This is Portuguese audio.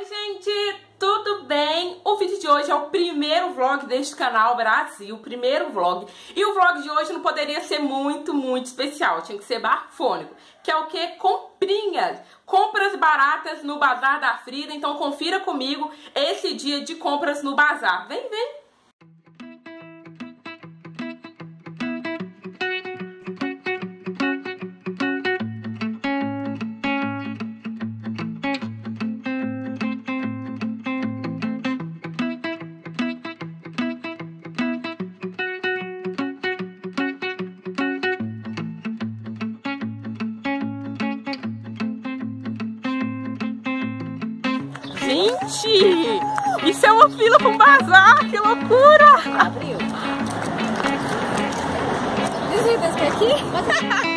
gente, tudo bem? O vídeo de hoje é o primeiro vlog deste canal Brasil, primeiro vlog. E o vlog de hoje não poderia ser muito especial, tinha que ser bafônico. Que é o que? Comprinhas, compras baratas no Bazar da Frida. Então confira comigo esse dia de compras no bazar. Vem, vem! Gente, isso é uma fila para um bazar, que loucura! Abriu. Diz que é aqui?